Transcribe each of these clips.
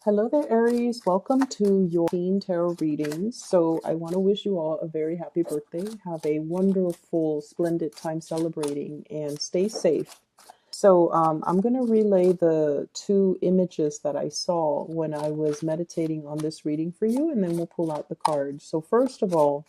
Hello there, Aries. Welcome to your teen tarot readings. So, I want to wish you all a very happy birthday. Have a wonderful, splendid time celebrating and stay safe. So, I'm going to relay the two images that I saw when I was meditating on this reading for you, and then we'll pull out the cards. So, first of all,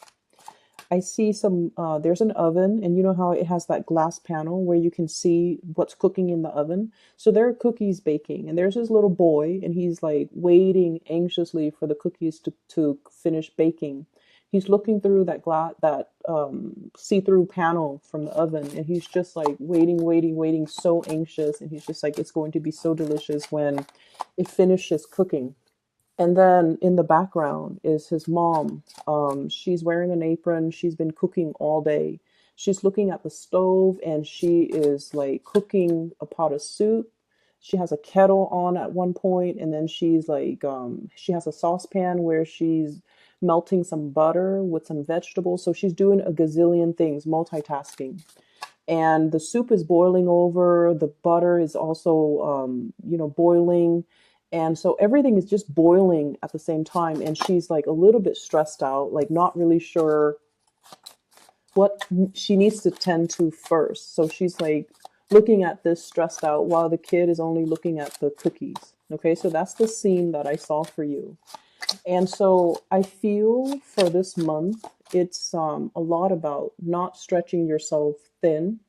I see there's an oven, and you know how it has that glass panel where you can see what's cooking in the oven? So there are cookies baking, and there's this little boy, and he's like waiting anxiously for the cookies to finish baking. He's looking through that see-through panel from the oven, and he's just like waiting, waiting, waiting, so anxious, and he's just like, it's going to be so delicious when it finishes cooking. And then in the background is his mom. She's wearing an apron. She's been cooking all day. She's looking at the stove and she is like cooking a pot of soup. She has a kettle on at one point, and then she has a saucepan where she's melting some butter with some vegetables. So she's doing a gazillion things, multitasking. And the soup is boiling over. The butter is also, boiling. And so everything is just boiling at the same time. And she's like a little bit stressed out, like not really sure what she needs to tend to first. So she's like looking at this stressed out while the kid is only looking at the cookies. Okay, so that's the scene that I saw for you. And so I feel for this month, it's a lot about not stretching yourself thin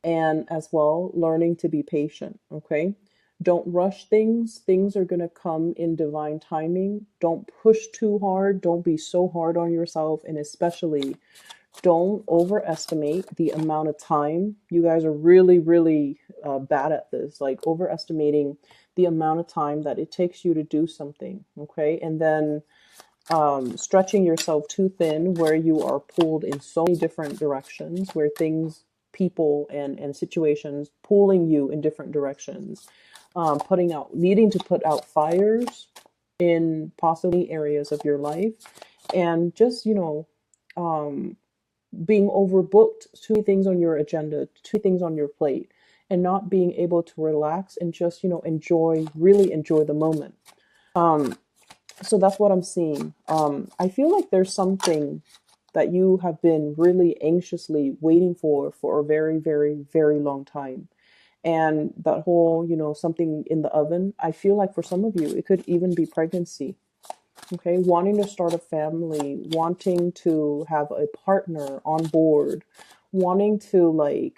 and as well learning to be patient. Okay. Don't rush things. Things are going to come in divine timing. Don't push too hard. Don't be so hard on yourself. And especially don't overestimate the amount of time. You guys are really, really bad at this, like overestimating the amount of time that it takes you to do something. Okay. And then stretching yourself too thin where you are pulled in so many different directions, where things, people, and situations pulling you in different directions, needing to put out fires in possibly areas of your life, and just, um, being overbooked, too many things on your agenda, too many things on your plate, and not being able to relax and just, really enjoy the moment. Um, so that's what I'm seeing. I feel like there's something that you have been really anxiously waiting for a very, very, very long time. And that whole, something in the oven, I feel like for some of you, it could even be pregnancy. Okay. Wanting to start a family, wanting to have a partner on board, wanting to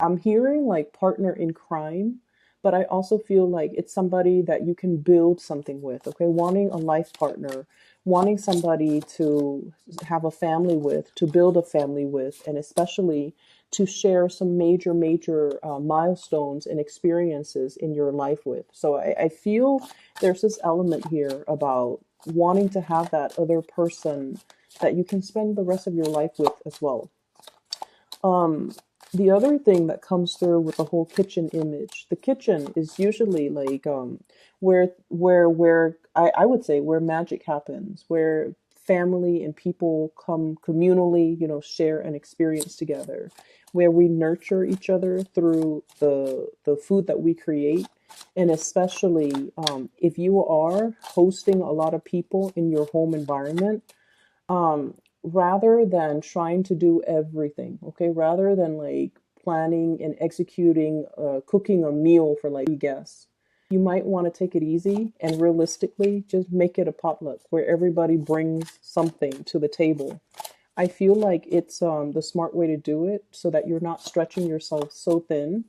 I'm hearing like partner in crime, but I also feel like it's somebody that you can build something with. Okay. Wanting a life partner, wanting somebody to have a family with, to build a family with, and especially to share some major, major milestones and experiences in your life with. So I feel there's this element here about wanting to have that other person that you can spend the rest of your life with as well. Um, the other thing that comes through with the whole kitchen image, the kitchen is usually like where I would say where magic happens, where family and people come communally, share an experience together, where we nurture each other through the food that we create. And especially if you are hosting a lot of people in your home environment, um, rather than trying to do everything, okay, rather than like planning and executing, cooking a meal for like guests, you might want to take it easy and realistically just make it a potluck where everybody brings something to the table. I feel like it's the smart way to do it so that you're not stretching yourself so thin.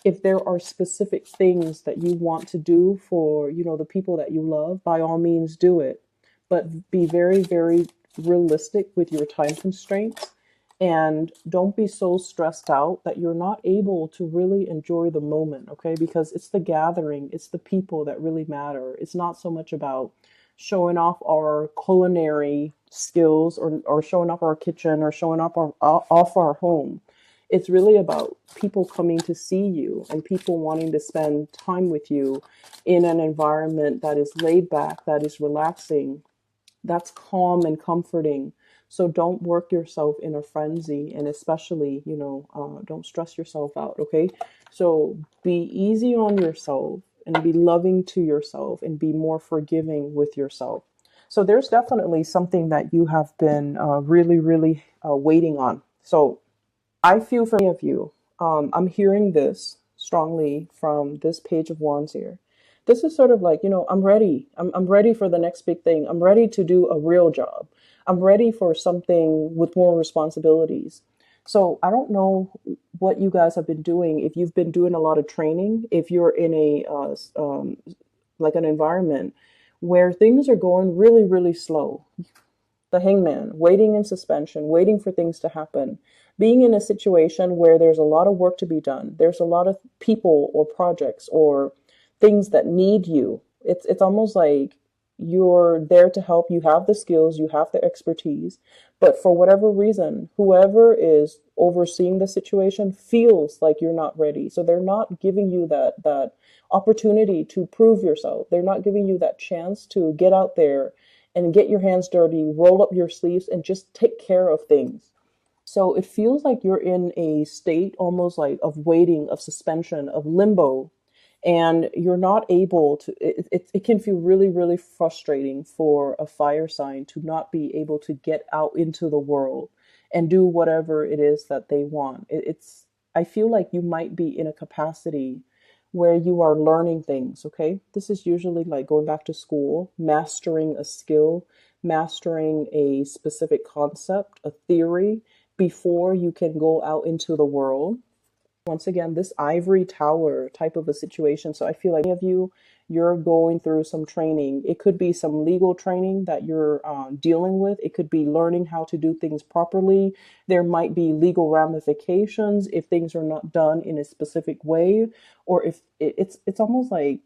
If there are specific things that you want to do for, the people that you love, by all means do it. But be very, very realistic with your time constraints, and don't be so stressed out that you're not able to really enjoy the moment, okay? Because it's the gathering, it's the people that really matter. It's not so much about showing off our culinary skills, or showing off our kitchen, or showing off our home. It's really about people coming to see you and people wanting to spend time with you in an environment that is laid back, that is relaxing, that's calm and comforting. So don't work yourself in a frenzy, and especially, don't stress yourself out. Okay. So be easy on yourself. and be loving to yourself and be more forgiving with yourself. So there's definitely something that you have been really, really waiting on. So I feel for many of you, I'm hearing this strongly from this Page of Wands here. This is sort of like, I'm ready. I'm ready for the next big thing. I'm ready to do a real job. I'm ready for something with more responsibilities. So I don't know what you guys have been doing. If you've been doing a lot of training, if you're in a like an environment where things are going really, really slow, the hangman, waiting in suspension, waiting for things to happen, being in a situation where there's a lot of work to be done. There's a lot of people or projects or things that need you. It's almost like you're there to help. You have the skills, you have the expertise, but for whatever reason, whoever is overseeing the situation feels like you're not ready. So they're not giving you that opportunity to prove yourself. They're not giving you that chance to get out there and get your hands dirty, roll up your sleeves, and just take care of things. So it feels like you're in a state almost like of waiting, of suspension, of limbo, and you're not able to. It can feel really, really frustrating for a fire sign to not be able to get out into the world and do whatever it is that they want. I feel like you might be in a capacity where you are learning things, okay? This is usually like going back to school, mastering a skill, mastering a specific concept, a theory, before you can go out into the world. Once again, this ivory tower type of a situation. So I feel like many of you, you're going through some training. It could be some legal training that you're dealing with. It could be learning how to do things properly. There might be legal ramifications if things are not done in a specific way, or if it's almost like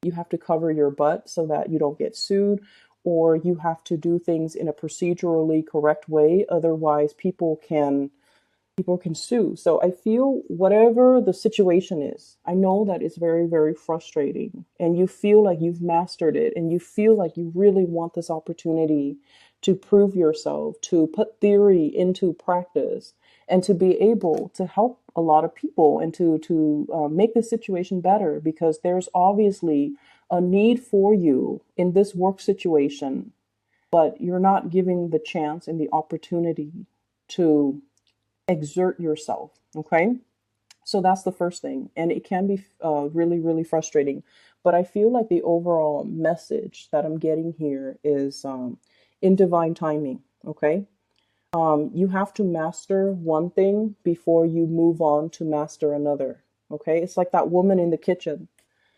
you have to cover your butt so that you don't get sued, or you have to do things in a procedurally correct way. Otherwise, people can sue. So I feel whatever the situation is, I know that it's very, very frustrating and you feel like you've mastered it and you feel like you really want this opportunity to prove yourself, to put theory into practice and to be able to help a lot of people and to make the situation better, because there's obviously a need for you in this work situation, but you're not giving the chance and the opportunity to exert yourself. Okay. So that's the first thing. And it can be really, really frustrating. But I feel like the overall message that I'm getting here is in divine timing. Okay. You have to master one thing before you move on to master another. Okay. It's like that woman in the kitchen.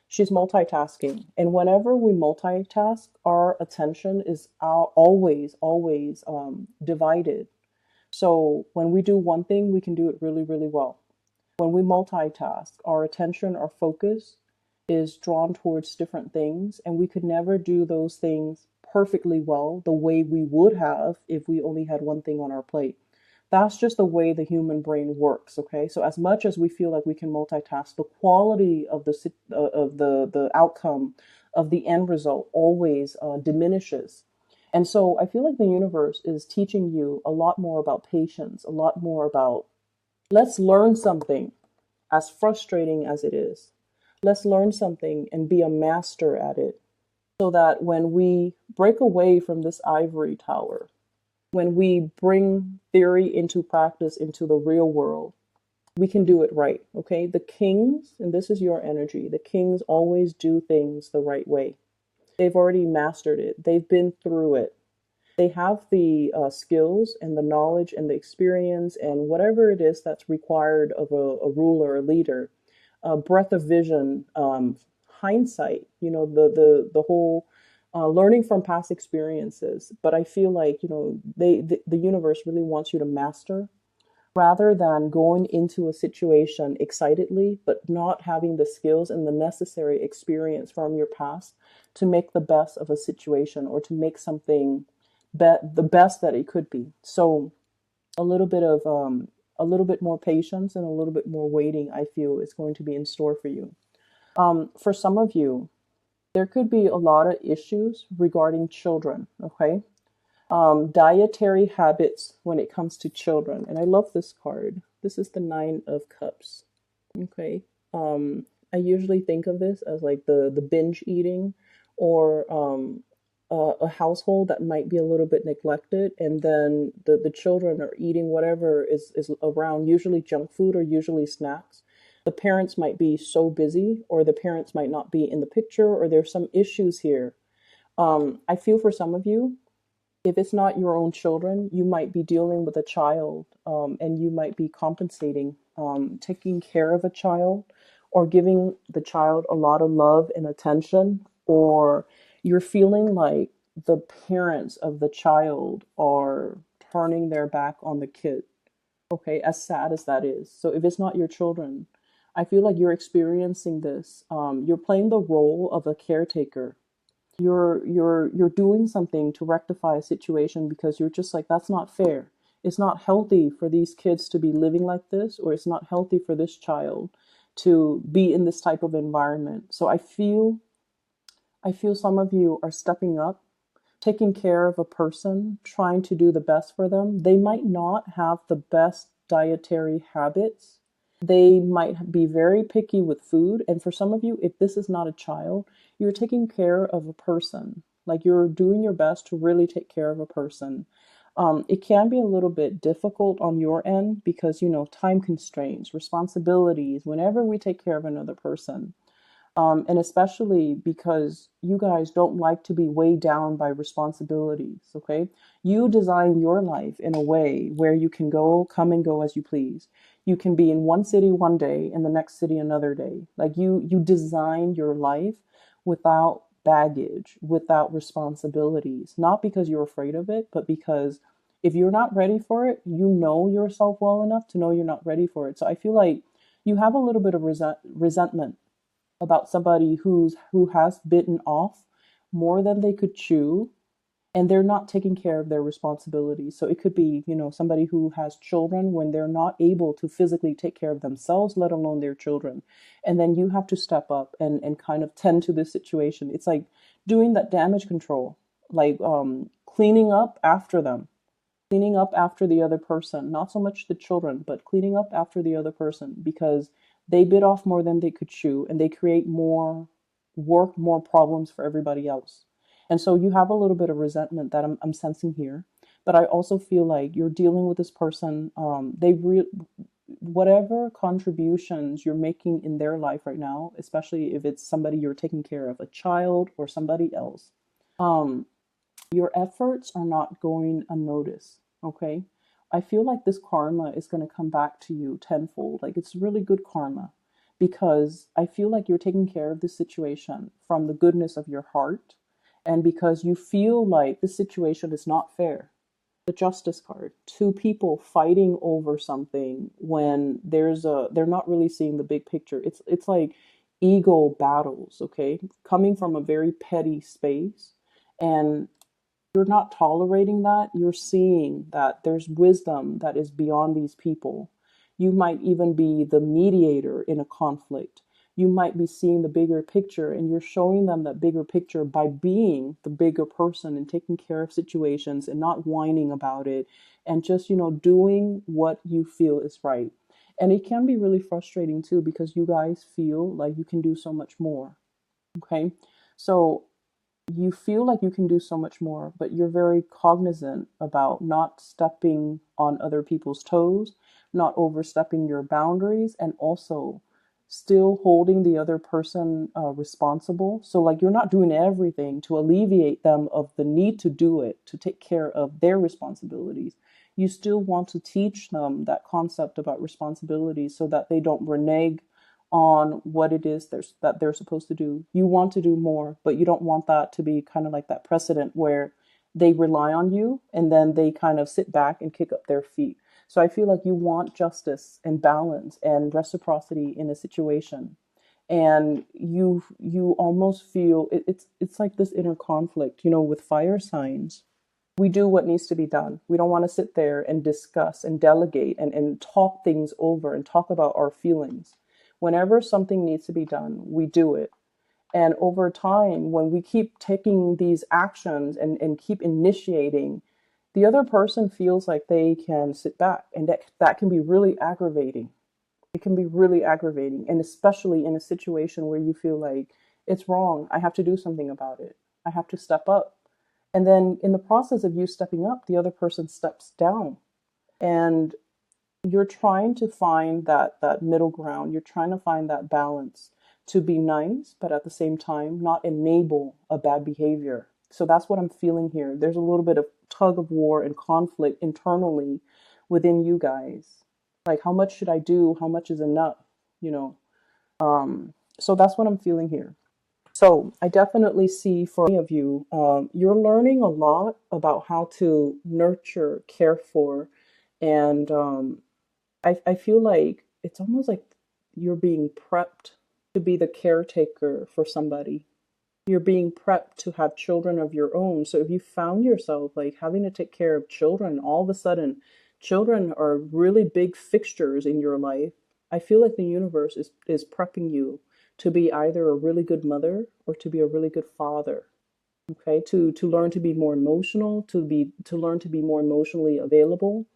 She's multitasking. And whenever we multitask, our attention is always, always divided. So when we do one thing, we can do it really, really well. When we multitask, our attention, our focus is drawn towards different things, and we could never do those things perfectly well the way we would have if we only had one thing on our plate. That's just the way the human brain works. Okay, so as much as we feel like we can multitask, the quality of the outcome of the end result always diminishes. And so I feel like the universe is teaching you a lot more about patience, a lot more about, let's learn something, as frustrating as it is. Let's learn something and be a master at it, so that when we break away from this ivory tower, when we bring theory into practice, into the real world, we can do it right. Okay. The kings, and this is your energy, the kings always do things the right way. They've already mastered it, they've been through it. They have the skills and the knowledge and the experience and whatever it is that's required of a ruler, a leader, a breadth of vision, hindsight, the whole learning from past experiences. But I feel like, the universe really wants you to master, rather than going into a situation excitedly, but not having the skills and the necessary experience from your past to make the best of a situation or to make something the best that it could be. So a little bit more patience and a little bit more waiting, I feel, is going to be in store for you. For some of you, there could be a lot of issues regarding children. Okay. Dietary habits when it comes to children. And I love this card. This is the Nine of Cups. Okay. I usually think of this as like the binge eating, or a household that might be a little bit neglected, and then the children are eating whatever is around, usually junk food or usually snacks. The parents might be so busy, or the parents might not be in the picture, or there's some issues here. I feel for some of you, if it's not your own children, you might be dealing with a child, and you might be compensating, taking care of a child, or giving the child a lot of love and attention, or you're feeling like the parents of the child are turning their back on the kid. Okay, as sad as that is. So if it's not your children, I feel like you're experiencing this. You're playing the role of a caretaker. You're doing something to rectify a situation because you're just like, that's not fair. It's not healthy for these kids to be living like this, or it's not healthy for this child to be in this type of environment. So I feel some of you are stepping up, taking care of a person, trying to do the best for them. They might not have the best dietary habits. They might be very picky with food. And for some of you, if this is not a child, you're taking care of a person. Like, you're doing your best to really take care of a person. It can be a little bit difficult on your end because, time constraints, responsibilities, whenever we take care of another person. And especially because you guys don't like to be weighed down by responsibilities, okay? You design your life in a way where you can come and go as you please. You can be in one city one day and the next city another day. Like, you design your life without baggage, without responsibilities, not because you're afraid of it, but because if you're not ready for it, you know yourself well enough to know you're not ready for it. So I feel like you have a little bit of resentment about somebody who has bitten off more than they could chew, and they're not taking care of their responsibilities. So it could be, somebody who has children when they're not able to physically take care of themselves, let alone their children. And then you have to step up and kind of tend to this situation. It's like doing that damage control, like cleaning up after them, cleaning up after the other person, not so much the children, but cleaning up after the other person, because they bit off more than they could chew, and they create more work, more problems for everybody else. And so you have a little bit of resentment that I'm sensing here. But I also feel like you're dealing with this person. Whatever contributions you're making in their life right now, especially if it's somebody you're taking care of, a child or somebody else, um, your efforts are not going unnoticed. Okay. I feel like this karma is going to come back to you tenfold. Like, it's really good karma, because I feel like you're taking care of this situation from the goodness of your heart, and because you feel like this situation is not fair. The justice card, two people fighting over something when they're not really seeing the big picture. It's like ego battles, okay? Coming from a very petty space, and you're not tolerating that. You're seeing that there's wisdom that is beyond these people. You might even be the mediator in a conflict. You might be seeing the bigger picture, and you're showing them that bigger picture by being the bigger person and taking care of situations and not whining about it, and just, doing what you feel is right. And it can be really frustrating too, because you guys feel like you can do so much more. Okay. So you feel like you can do so much more, but you're very cognizant about not stepping on other people's toes, not overstepping your boundaries, and also still holding the other person responsible. So, like, you're not doing everything to alleviate them of the need to do it, to take care of their responsibilities. You still want to teach them that concept about responsibility so that they don't renege on what it is that they're supposed to do. You want to do more, but you don't want that to be kind of like that precedent where they rely on you and then they kind of sit back and kick up their feet. So I feel like you want justice and balance and reciprocity in a situation. And you almost feel it's like this inner conflict, with fire signs. We do what needs to be done. We don't want to sit there and discuss and delegate and talk things over and talk about our feelings. Whenever something needs to be done, we do it. And over time, when we keep taking these actions and keep initiating, the other person feels like they can sit back, and that can be really aggravating. It can be really aggravating, and especially in a situation where you feel like it's wrong. I have to do something about it. I have to step up. And then in the process of you stepping up, the other person steps down. And you're trying to find that middle ground. You're trying to find that balance to be nice, but at the same time not enable a bad behavior. So that's what I'm feeling here. There's a little bit of tug of war and conflict internally within you guys. Like, how much should I do? How much is enough? You know. So that's what I'm feeling here. So I definitely see for many of you, you're learning a lot about how to nurture, care for, and I feel like it's almost like you're being prepped to be the caretaker for somebody. You're being prepped to have children of your own. So if you found yourself like having to take care of children, all of a sudden, children are really big fixtures in your life. I feel like the universe is prepping you to be either a really good mother or to be a really good father. Okay, to learn to be more emotional, to learn to be more emotionally available.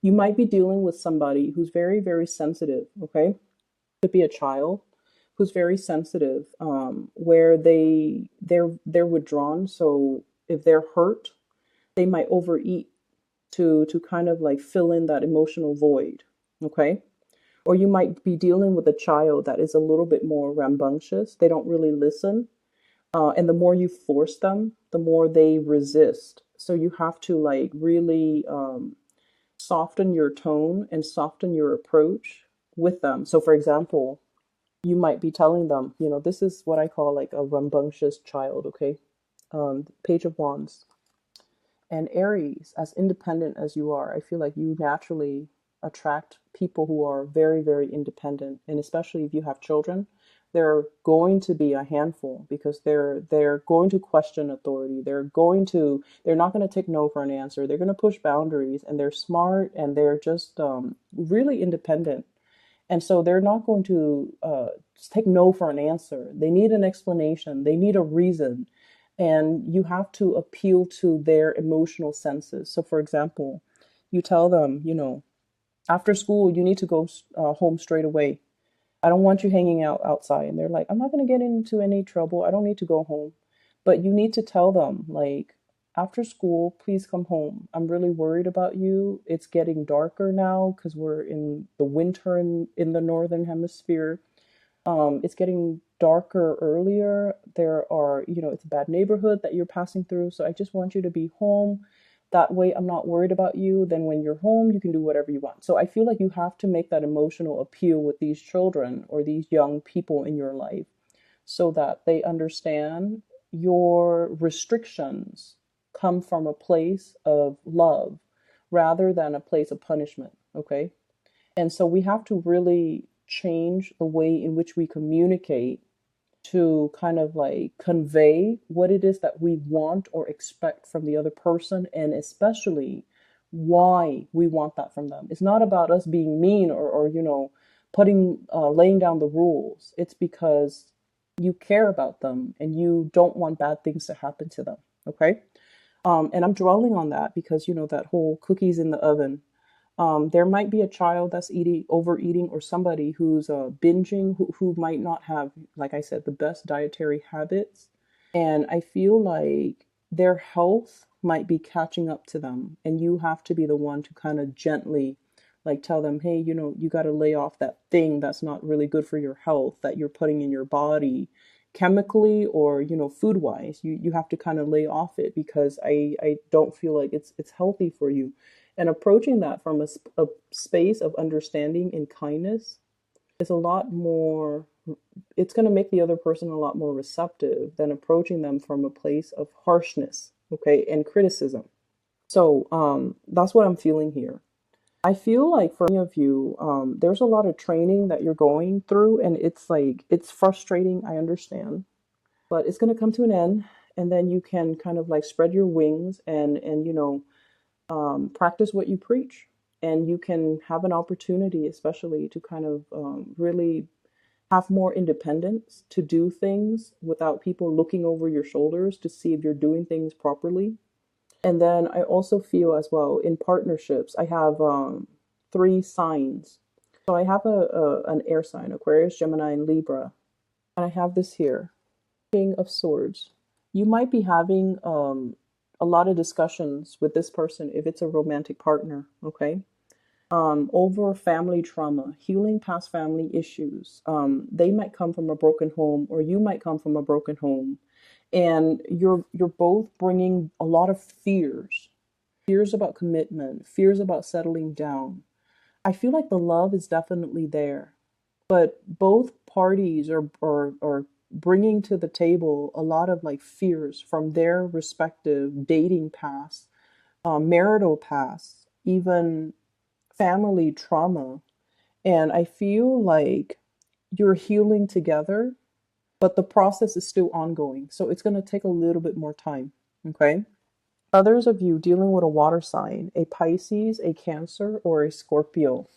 You might be dealing with somebody who's very, very sensitive. Okay, could be a child who's very sensitive, where they're withdrawn. So if they're hurt, they might overeat to kind of like fill in that emotional void. Okay, or you might be dealing with a child that is a little bit more rambunctious. They don't really listen, and the more you force them, the more they resist. So you have to like really soften your tone and soften your approach with them. So, for example, you might be telling them, this is what I call like a rambunctious child, okay? Page of Wands. And Aries, as independent as you are, I feel like you naturally attract people who are very, very independent. And especially if you have children, they're going to be a handful because they're going to question authority. They're not going to take no for an answer. They're going to push boundaries, and they're smart, and they're just really independent. And so they're not going to just take no for an answer. They need an explanation, they need a reason. And you have to appeal to their emotional senses. So, for example, you tell them, after school, you need to go home straight away. I don't want you hanging out outside. And they're like, I'm not going to get into any trouble. I don't need to go home. But you need to tell them, like, after school, please come home. I'm really worried about you. It's getting darker now because we're in the winter in the northern hemisphere. It's getting darker earlier. There are, it's a bad neighborhood that you're passing through. So I just want you to be home. That way, I'm not worried about you. Then when you're home, you can do whatever you want. So I feel like you have to make that emotional appeal with these children or these young people in your life so that they understand your restrictions come from a place of love rather than a place of punishment. Okay. And so we have to really change the way in which we communicate to kind of like convey what it is that we want or expect from the other person, and especially why we want that from them. It's not about us being mean or putting laying down the rules. It's because you care about them and you don't want bad things to happen to them. Okay. And I'm dwelling on that because that whole cookies in the oven. There might be a child that's overeating, or somebody who's binging, who might not have, like I said, the best dietary habits. And I feel like their health might be catching up to them. And you have to be the one to kind of gently like tell them, hey, you got to lay off that thing that's not really good for your health that you're putting in your body chemically or, food wise. You have to kind of lay off it because I don't feel like it's healthy for you. And approaching that from a space of understanding and kindness is a lot more, it's going to make the other person a lot more receptive than approaching them from a place of harshness, okay, and criticism. So that's what I'm feeling here. I feel like for many of you, there's a lot of training that you're going through, and it's like, it's frustrating, I understand, but it's going to come to an end, and then you can kind of like spread your wings and practice what you preach. And you can have an opportunity, especially to kind of really have more independence to do things without people looking over your shoulders to see if you're doing things properly. And then I also feel as well in partnerships, I have three signs. So I have an air sign, Aquarius, Gemini, and Libra. And I have this here, King of Swords. You might be having a lot of discussions with this person if it's a romantic partner, okay? Over family trauma, healing past family issues. They might come from a broken home, or you might come from a broken home, and you're both bringing a lot of fears about commitment, fears about settling down. I feel like the love is definitely there, but both parties are bringing to the table a lot of like fears from their respective dating past, marital past, even family trauma. And I feel like you're healing together, but the process is still ongoing. So it's going to take a little bit more time. Okay. Others of you dealing with a water sign, a Pisces, a Cancer, or a Scorpio.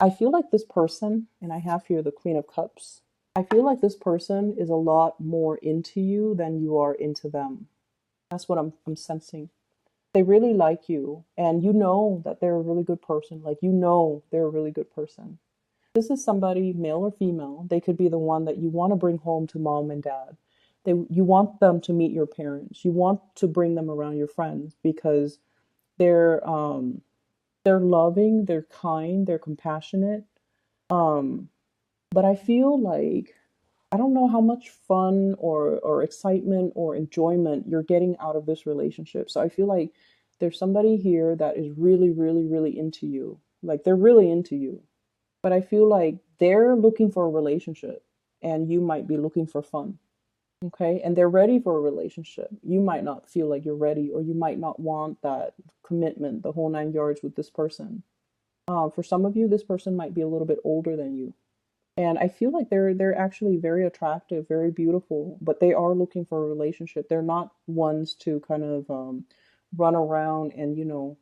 I feel like this person, and I have here the Queen of Cups, I feel like this person is a lot more into you than you are into them. That's what I'm sensing. They really like you, and you know that they're a really good person. Like, you know they're a really good person. This is somebody, male or female. They could be the one that you want to bring home to mom and dad. You want them to meet your parents. You want to bring them around your friends because they're they're loving, they're kind, they're compassionate. Um, but I feel like I don't know how much fun or excitement or enjoyment you're getting out of this relationship. So I feel like there's somebody here that is really, really, really into you. Like, they're really into you. But I feel like they're looking for a relationship and you might be looking for fun. Okay. And they're ready for a relationship. You might not feel like you're ready, or you might not want that commitment, the whole 9 yards with this person. For some of you, this person might be a little bit older than you. And I feel like they're actually very attractive, very beautiful, but they are looking for a relationship. They're not ones to kind of run around and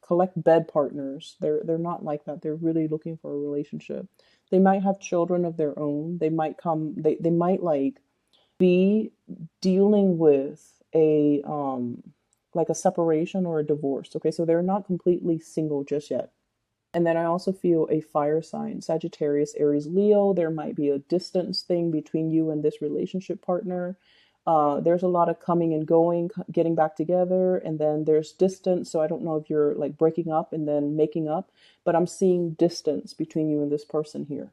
collect bed partners. They're not like that. They're really looking for a relationship. They might have children of their own. They might like be dealing with a like a separation or a divorce. Okay, so they're not completely single just yet. And then I also feel a fire sign, Sagittarius, Aries, Leo. There might be a distance thing between you and this relationship partner. There's a lot of coming and going, getting back together, and then there's distance. So I don't know if you're like breaking up and then making up, but I'm seeing distance between you and this person here.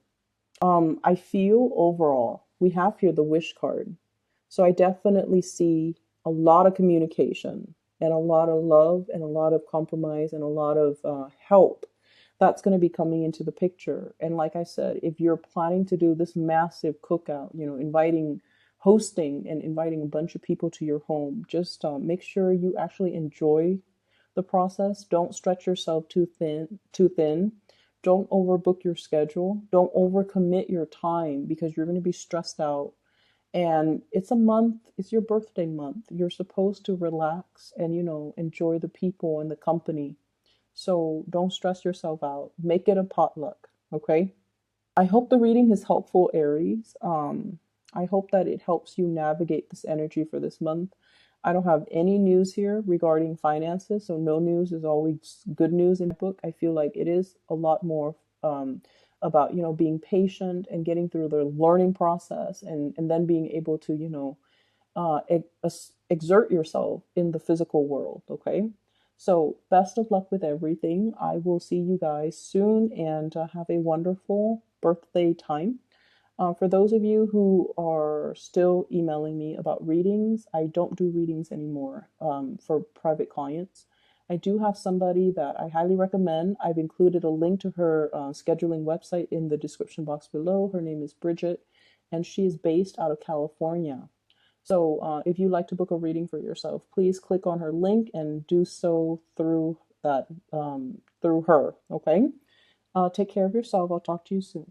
I feel overall, we have here the wish card. So I definitely see a lot of communication and a lot of love and a lot of compromise and a lot of help that's going to be coming into the picture. And like I said, if you're planning to do this massive cookout, hosting and inviting a bunch of people to your home, just make sure you actually enjoy the process. Don't stretch yourself too thin, too thin. Don't overbook your schedule. Don't overcommit your time because you're going to be stressed out. And it's a month, it's your birthday month. You're supposed to relax and, enjoy the people and the company. So don't stress yourself out. Make it a potluck, okay? I hope the reading is helpful, Aries. I hope that it helps you navigate this energy for this month. I don't have any news here regarding finances, so no news is always good news in my book. I feel like it is a lot more about being patient and getting through the learning process, and then being able to exert yourself in the physical world. Okay. So, best of luck with everything. I will see you guys soon, and have a wonderful birthday time. For those of you who are still emailing me about readings, I don't do readings anymore for private clients. I do have somebody that I highly recommend. I've included a link to her scheduling website in the description box below. Her name is Bridget, and she is based out of California. So if you'd like to book a reading for yourself, please click on her link and do so through that through her. Okay. Take care of yourself. I'll talk to you soon.